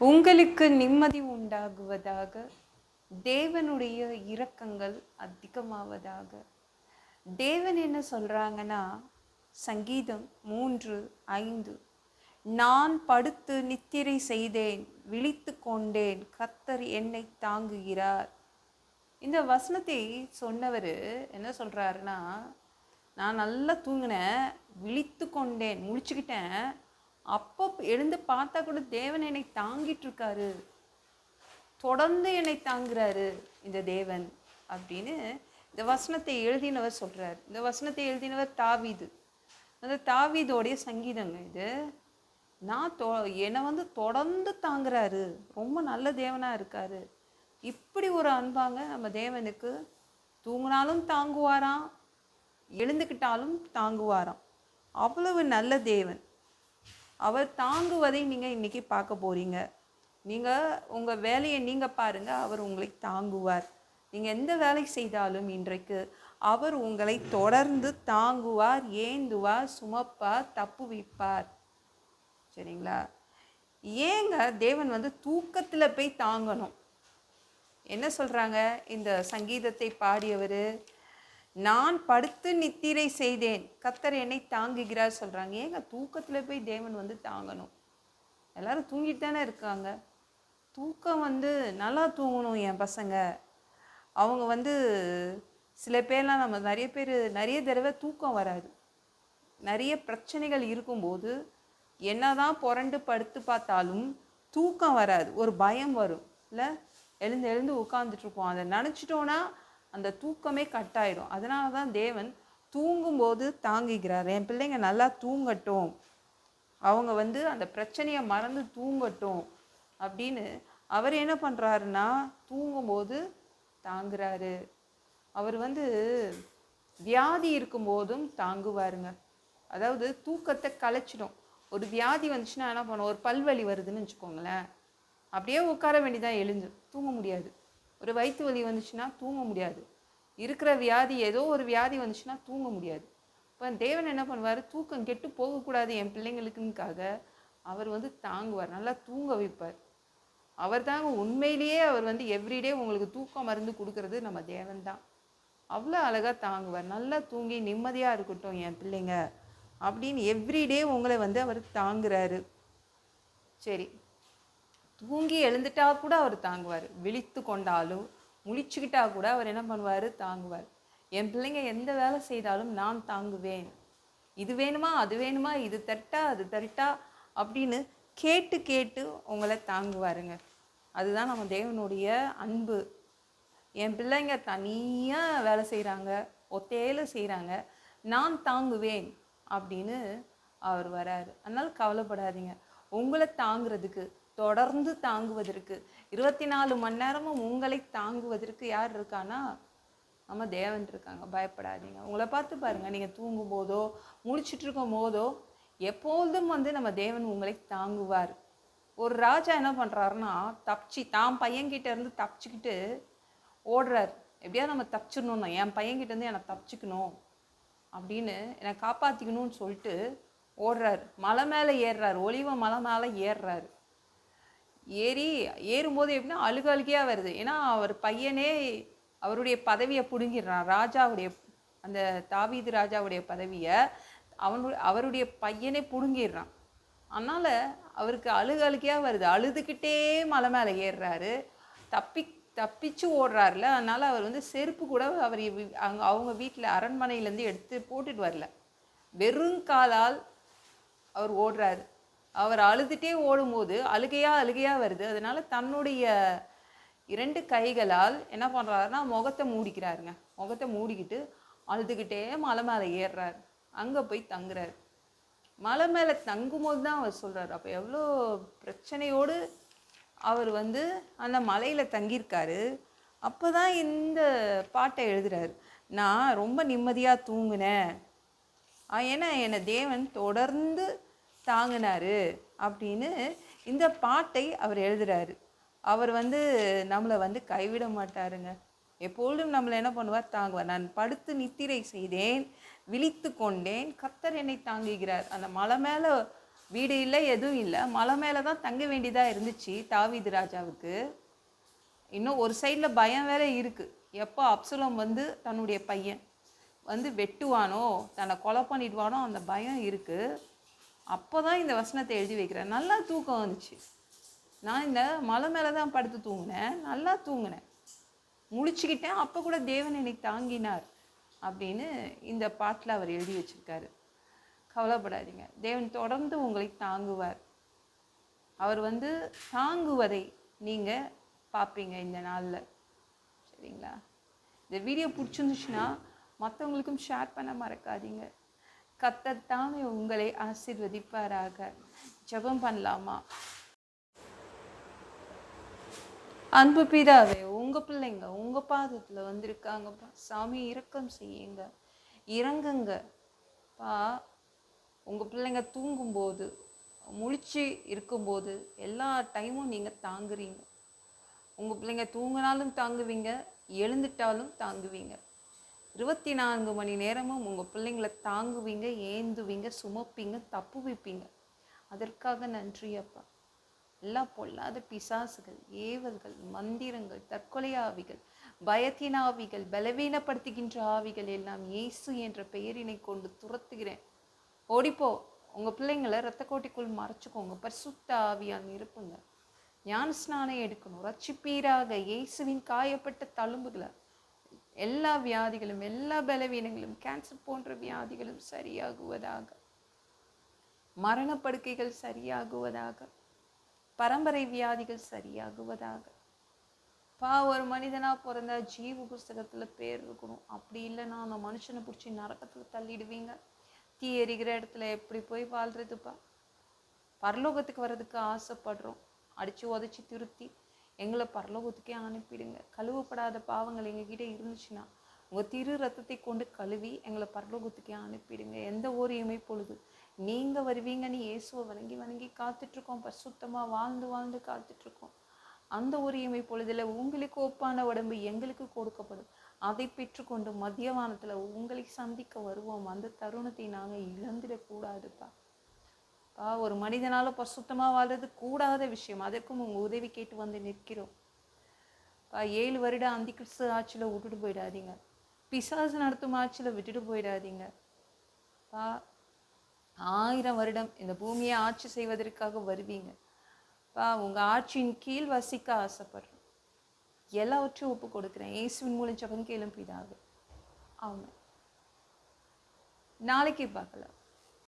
உங்களுக்கு நிம்மதி உண்டாகுவதாக, தேவனுடைய இரக்கங்கள் அதிகமாவதாக. தேவன் என்ன சொல்றாங்கன்னா, சங்கீதம் 3:5, நான் படுத்து நித்திரை செய்தேன், விழித்து கொண்டேன், கர்த்தர் என்னை தாங்குகிறார். இந்த வசனத்தை சொன்னவர் என்ன சொல்றாருன்னா, நான் நல்லா தூங்கினேன், விழித்து கொண்டேன், முழிச்சுக்கிட்டேன், அப்போ எழுந்து பார்த்தா கூட தேவன் என்னை தாங்கிட்டு இருக்காரு, தொடர்ந்து என்னை தாங்குறாரு இந்த தேவன் அப்படின்னு இந்த வசனத்தை எழுதினவர் சொல்றார். இந்த வசனத்தை எழுதினவர் தாவீது. அந்த தாவீதோடைய சங்கீதங்க இது. நான் என்னை தொடர்ந்து தாங்குறாரு, ரொம்ப நல்ல தேவனாக இருக்காரு. இப்படி ஒரு அன்பாங்க நம்ம தேவனுக்கு. தூங்கினாலும் தாங்குவாராம், எழுந்துக்கிட்டாலும் தாங்குவாராம். அவ்வளவு நல்ல தேவன். அவர் தாங்குவதை நீங்கள் இன்றைக்கி பார்க்க போகிறீங்க. நீங்கள் உங்கள் வேலையை நீங்கள் பாருங்கள், அவர் உங்களை தாங்குவார். நீங்கள் எந்த வேலை செய்தாலும் இன்றைக்கு அவர் உங்களை தொடர்ந்து தாங்குவார், ஏந்துவார், சுமப்பார், தப்பு வைப்பார். சரிங்களா? ஏங்க தேவன் தூக்கத்தில் போய் தாங்கணும்? என்ன சொல்கிறாங்க இந்த சங்கீதத்தை பாடியவர்? நான் படுத்து நித்திரை செய்தேன், கர்த்தர் என்னை தாங்குகிறார் சொல்கிறாங்க. ஏங்க தூக்கத்தில் போய் தேவன் தாங்கணும்? எல்லாரும் தூங்கிட்டு தானே இருக்காங்க. தூக்கம் நல்லா தூங்கணும் என் பசங்க. அவங்க சில பேர்லாம், நம்ம நிறைய தடவை தூக்கம் வராது. நிறைய பிரச்சனைகள் இருக்கும்போது என்னதான் புரண்டு படுத்து பார்த்தாலும் தூக்கம் வராது. ஒரு பயம் வரும் இல்லை? எழுந்து உட்காந்துட்ருப்போம். அதை நினச்சிட்டோன்னா அந்த தூக்கமே கட்டாயிடும். அதனால தான் தேவன் தூங்கும்போது தாங்குகிறார். என் பிள்ளைங்க நல்லா தூங்கட்டும், அவங்க அந்த பிரச்சனையை மறந்து தூங்கட்டும் அப்படின்னு அவர் என்ன பண்ணுறாருன்னா, தூங்கும்போது தாங்குறாரு. அவர் வியாதி இருக்கும்போதும் தாங்குவாருங்க. அதாவது தூக்கத்தை கலைச்சிடும். ஒரு வியாதி வந்துச்சுன்னா என்ன பண்ணும்? ஒரு பல்வலி வருதுன்னு வச்சுக்கோங்களேன், அப்படியே உட்கார வேண்டியதான், எழுந்து தூங்க முடியாது. ஒரு வயிற்று வலி வந்துச்சுன்னா தூங்க முடியாது. இருக்கிற வியாதி ஏதோ ஒரு வியாதி வந்துச்சுன்னா தூங்க முடியாது. இப்போ தேவன் என்ன பண்ணுவார்? தூக்கம் கெட்டு போகக்கூடாது என் பிள்ளைங்களுக்குக்காக அவர் தாங்குவார், நல்லா தூங்க வைப்பார். அவர் தாங்க உண்மையிலேயே அவர் எவ்ரிடே உங்களுக்கு தூக்கம் மருந்து கொடுக்கறது நம்ம தேவன் தான். அவ்வளோ அழகாக தாங்குவார். நல்லா தூங்கி நிம்மதியாக இருக்கட்டும் என் பிள்ளைங்க அப்படின்னு எவ்ரிடே உங்களை அவர் தாங்குறாரு. சரி, தூங்கி எழுந்துட்டா கூட அவர் தாங்குவார். விழித்து கொண்டாலும் முழிச்சுக்கிட்டா கூட அவர் என்ன பண்ணுவார்? தாங்குவார். என் பிள்ளைங்க எந்த வேலை செய்தாலும் நான் தாங்குவேன். இது வேணுமா, அது வேணுமா, இது தரட்டா, அது தரட்டா அப்படின்னு கேட்டு கேட்டு உங்களை தாங்குவாருங்க. அதுதான் நம்ம தேவனுடைய அன்பு. என் பிள்ளைங்க தனியாக வேலை செய்கிறாங்க, ஒத்தையில செய்கிறாங்க, நான் தாங்குவேன் அப்படின்னு அவர் வராரு. அதனால் கவலைப்படாதீங்க. உங்களை தாங்குறதுக்கு, தொடர்ந்து தாங்குவதற்கு, 24 மணி நேரமும் உங்களை தாங்குவதற்கு யார் இருக்கானா? நம்ம தேவன் இருக்காங்க. பயப்படாதீங்க. உங்களை பார்த்து பாருங்கள், நீங்கள் தூங்கும் போதோ முடிச்சுட்டு இருக்கும் போதோ எப்போதும் நம்ம தேவன் உங்களை தாங்குவார். ஒரு ராஜா என்ன பண்ணுறாருன்னா, தான் பையன்கிட்ட இருந்து தப்பிச்சுக்கிட்டு ஓடுறார். எப்படியாவது நம்ம தப்பிச்சிடணும்னா, என் பையன்கிட்டேருந்து என்னை தப்பிச்சுக்கணும் அப்படின்னு, என்னை காப்பாற்றிக்கணும்னு சொல்லிட்டு ஓடுறார். மலை மேலே ஏறுறார், ஒலிவ மலை மேலே ஏறுறாரு. ஏறும்போது எப்படின்னா அழுகையாக வருது. ஏன்னா அவர் பையனே அவருடைய பதவியை பிடுங்கிடுறான். ராஜாவுடைய, அந்த தாவீது ராஜாவுடைய பதவியை அவருடைய பையனே பிடுங்கிடுறான். அதனால் அவருக்கு அழுகையாக வருது. அழுதுகிட்டே மலை மேலே ஏறுறாரு. தப்பிச்சு ஓடுறாருல. அதனால் அவர் செருப்பு கூட அவர் அவங்க வீட்டில் அரண்மனையிலேருந்து எடுத்து போட்டுட்டு வரல. வெறும் காலால் அவர் ஓடுறாரு. அவர் அழுதுகிட்டே ஓடும்போது அழுகையாக வருது. அதனால் தன்னுடைய 2 கைகளால் என்ன பண்ணுறாருன்னா முகத்தை மூடிக்கிறாருங்க. முகத்தை மூடிக்கிட்டு அழுதுகிட்டே மலை மேலே ஏறுறாரு. அங்கே போய் தங்குறாரு. மலை மேலே தங்கும்போது தான் அவர் சொல்கிறார். அப்போ எவ்வளோ பிரச்சனையோடு அவர் அந்த மலையில் தங்கியிருக்காரு. அப்போ தான் இந்த பாட்டை எழுதுறாரு. நான் ரொம்ப நிம்மதியாக தூங்கினேன், ஏன்னா என்னை தேவன் தொடர்ந்து தாங்கினாரு அப்படின்னு இந்த பாட்டை அவர் எழுதுறாரு. அவர் நம்மளை கைவிட மாட்டாருங்க. எப்பொழுதும் நம்மளை என்ன பண்ணுவார்? தாங்குவார். நான் படுத்து நித்திரை செய்தேன், விழித்து கொண்டேன், கர்த்தர் என்னை தாங்குகிறார். அந்த மலை மேலே வீடு இல்லை, எதுவும் இல்லை, மலை மேலே தான் தங்க வேண்டியதாக இருந்துச்சு தாவீது ராஜாவுக்கு. இன்னும் ஒரு சைடில் பயம் வேற இருக்குது, எப்போ அப்சலோம் வந்து தன்னுடைய பையன் வந்து வெட்டுவானோ, தன்னை கொலை பண்ணிடுவானோ, அந்த பயம் இருக்குது. அப்போ தான் இந்த வசனத்தை எழுதி வைக்கிறேன். நல்லா தூக்கம் வந்துச்சு. நான் இந்த மலை மேலே தான் படுத்து தூங்கினேன், நல்லா தூங்கினேன், முழிச்சுக்கிட்டேன். அப்போ கூட தேவன் என்னை தாங்கினார் அப்படின்னு இந்த பாட்டில் அவர் எழுதி வச்சிருக்காரு. கவலைப்படாதீங்க, தேவன் தொடர்ந்து உங்களை தாங்குவார். அவர் வந்து தாங்குவதை நீங்கள் பார்ப்பீங்க இந்த நாளில். சரிங்களா? இந்த வீடியோ பிடிச்சிருந்துச்சுன்னா மற்றவங்களுக்கும் ஷேர் பண்ண மறக்காதீங்க. கர்த்தர் தாமே உங்களை ஆசீர்வதிப்பாராக. ஜெபம் பண்ணலாமா? அன்பு பிதாவே, உங்கள் பிள்ளைங்க உங்கள் பாதத்தில் வந்திருக்காங்கப்பா. சாமி இரக்கம் செய்யுங்க, இறங்குங்கப்பா. உங்கள் பிள்ளைங்க தூங்கும்போது, முழிச்சு இருக்கும்போது எல்லா டைமும் நீங்கள் தாங்குறீங்க. உங்கள் பிள்ளைங்க தூங்கினாலும் தாங்குவீங்க, எழுந்துட்டாலும் தாங்குவீங்க. 24 மணி நேரமும் உங்கள் பிள்ளைங்களை தாங்குவீங்க, ஏந்துவீங்க, சுமப்பீங்க, தப்பு வைப்பீங்க. அதற்காக நன்றி அப்பா. எல்லா பொல்லாத பிசாசுகள், ஏவல்கள், மந்திரங்கள், தற்கொலை ஆவிகள், பயத்தின் ஆவிகள், பலவீனப்படுத்துகின்ற ஆவிகள் எல்லாம் இயேசு என்ற பெயரினை கொண்டு துரத்துகிறேன். ஓடிப்போ. உங்கள் பிள்ளைங்களை இரத்த கோட்டிக்குள் மறைச்சிக்கோங்க. பரிசுத்த ஆவியால் நிரப்புங்க. ஞான ஸ்நானம் எடுக்கணும். ரட்சிப்பீராக. இயேசுவின் காயப்பட்ட தழும்புகளை எல்லா வியாதிகளும், எல்லா பலவீனங்களும், கேன்சர் போன்ற வியாதிகளும் சரியாகுவதாக. மரணப்படுக்கைகள் சரியாகுவதாக. பரம்பரை வியாதிகள் சரியாகுவதாக. ஒரு மனிதனா பிறந்தா ஜீவ புஸ்தகத்துல பேர் இருக்கணும். அப்படி இல்லைன்னா அந்த மனுஷனை பிடிச்சி நரகத்துல தள்ளிடுவீங்க. தீ எரிகிற இடத்துல எப்படி போய் வாழ்றதுப்பா? பரலோகத்துக்கு வர்றதுக்கு ஆசைப்படுறோம். அடிச்சு உதச்சி திருத்தி எங்களை பரலோகத்துக்கே அனுப்பிடுங்க. கழுவப்படாத பாவங்கள் எங்ககிட்ட இருந்துச்சுன்னா உங்கள் திரு ரத்தத்தை கொண்டு கழுவி எங்களை பரலோகத்துக்கே அனுப்பிடுங்க. எந்த ஒரு இமைப்பொழுது நீங்கள் வருவீங்கன்னு இயேசுவை வணங்கி வணங்கி காத்துட்ருக்கோம். பரிசுத்தமாக வாழ்ந்து வாழ்ந்து காத்துட்ருக்கோம். அந்த ஒரு இமைப்பொழுதில் உங்களுக்கு ஒப்பான உடம்பு எங்களுக்கு கொடுக்கப்படும். அதை பெற்றுக்கொண்டு மத்தியவானத்தில் உங்களை சந்திக்க வருவோம். அந்த தருணத்தை நாங்கள் இழந்துடக்கூடாதுப்பா. ஒரு மனிதனால பரிசுத்தமாக வாழ்றது கூடாத விஷயம். அதற்கும் உங்கள் உதவி கேட்டு வந்து நிற்கிறோம். 7 வருடம் அந்தி கிறிஸ்து ஆட்சியில் விட்டுட்டு போயிடாதீங்க. பிசாசு நடத்தும் ஆட்சியில் விட்டுட்டு போயிடாதீங்க. 1000 வருடம் இந்த பூமியை ஆட்சி செய்வதற்காக வருவீங்க. உங்கள் ஆட்சியின் கீழ் வசிக்க ஆசைப்படுறோம். எல்லாவற்றையும் ஒப்பு கொடுக்குறேன். இயேசுவின் மூலம் ஜெபம் கேளும் பிதாவே. ஆமென். நாளைக்கு பார்க்கலாம்.